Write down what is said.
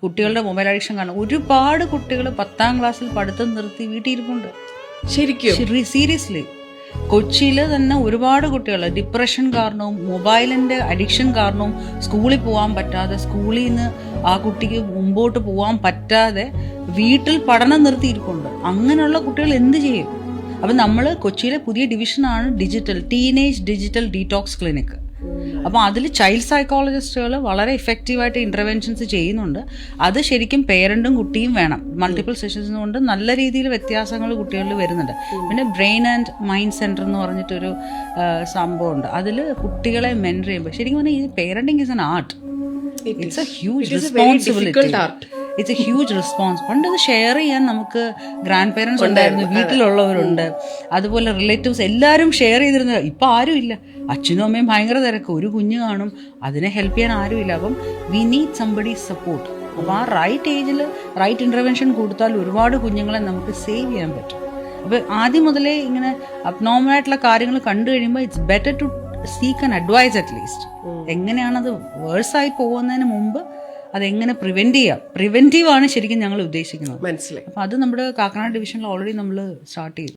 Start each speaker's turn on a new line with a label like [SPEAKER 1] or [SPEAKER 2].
[SPEAKER 1] കുട്ടികളുടെ mobile addiction കാരണം ഒരുപാട് കുട്ടികൾ 10ാം ക്ലാസ്സിൽ പഠിത്തം നിർത്തി വീട്ടിലിരിപ്പുണ്ട്.
[SPEAKER 2] ശരിക്കും
[SPEAKER 1] സീരിയസ്ലി കൊച്ചിയിൽ തന്നെ ഒരുപാട് കുട്ടികൾ ഡിപ്രഷൻ കാരണവും മൊബൈലിന്റെ അഡിക്ഷൻ കാരണവും സ്കൂളിൽ പോകാൻ പറ്റാതെ, സ്കൂളിൽ നിന്ന് ആ കുട്ടിക്ക് മുമ്പോട്ട് പോകാൻ പറ്റാതെ വീട്ടിൽ പഠനം നിർത്തിയിരിപ്പുണ്ട്. അങ്ങനെയുള്ള കുട്ടികൾ എന്ത് ചെയ്യും? അപ്പം നമ്മൾ കൊച്ചിയിലെ പുതിയ ഡിവിഷനാണ് ടീനേജ് ഡിജിറ്റൽ ഡീറ്റോക്സ് ക്ലിനിക്. അപ്പം അതിൽ ചൈൽഡ് സൈക്കോളജിസ്റ്റുകൾ വളരെ ഇഫക്റ്റീവായിട്ട് ഇന്റർവെൻഷൻസ് ചെയ്യുന്നുണ്ട്. അത് ശരിക്കും പേരൻറ്റും കുട്ടിയും വേണം. മൾട്ടിപ്പിൾ സെഷൻസ് കൊണ്ട് നല്ല രീതിയിൽ വ്യത്യാസങ്ങൾ കുട്ടികളിൽ വരുന്നുണ്ട്. പിന്നെ ബ്രെയിൻ ആൻഡ് മൈൻഡ് സെന്റർ എന്ന് പറഞ്ഞിട്ടൊരു സംഭവമുണ്ട്. അതിൽ കുട്ടികളെ മെന്റർ ചെയ്യുമ്പോൾ ശരിക്കും പറഞ്ഞാൽ ഈ parenting is an art. It's A huge responsibility. It's A huge response. പണ്ട് അത് ഷെയർ ചെയ്യാൻ നമുക്ക് ഗ്രാൻഡ് പേരൻസ് ഉണ്ടായിരുന്നു, വീട്ടിലുള്ളവരുണ്ട്, അതുപോലെ റിലേറ്റീവ്സ് എല്ലാവരും ഷെയർ ചെയ്തിരുന്ന. ഇപ്പം ആരും ഇല്ല. അച്ഛനും അമ്മയും ഭയങ്കര തിരക്ക്, ഒരു കുഞ്ഞ് കാണും, അതിനെ ഹെൽപ്പ് ചെയ്യാൻ ആരും ഇല്ല. അപ്പം വി നീഡ് സംബഡി സപ്പോർട്ട്. അപ്പം ആ റൈറ്റ് ഏജിൽ റൈറ്റ് ഇൻ്റർവെൻഷൻ കൊടുത്താൽ ഒരുപാട് കുഞ്ഞുങ്ങളെ നമുക്ക് സേവ് ചെയ്യാൻ പറ്റും. അപ്പം ആദ്യം മുതലേ ഇങ്ങനെ അബ്നോർമലായിട്ടുള്ള കാര്യങ്ങൾ കണ്ടു കഴിയുമ്പോൾ it's better to seek an advice at least. എങ്ങനെയാണത് വേഴ്സായി പോകുന്നതിന് മുമ്പ് അതെങ്ങനെ പ്രിവെന്റ് ചെയ്യാം. പ്രിവെന്റീവ് ആണ് ശരിക്കും ഞങ്ങൾ ഉദ്ദേശിക്കുന്നത്.
[SPEAKER 2] മനസ്സിലായി.
[SPEAKER 1] അപ്പം അത് നമ്മുടെ കാക്കനാട് ഡിവിഷനിൽ ഓൾറെഡി നമ്മൾ സ്റ്റാർട്ട് ചെയ്തു.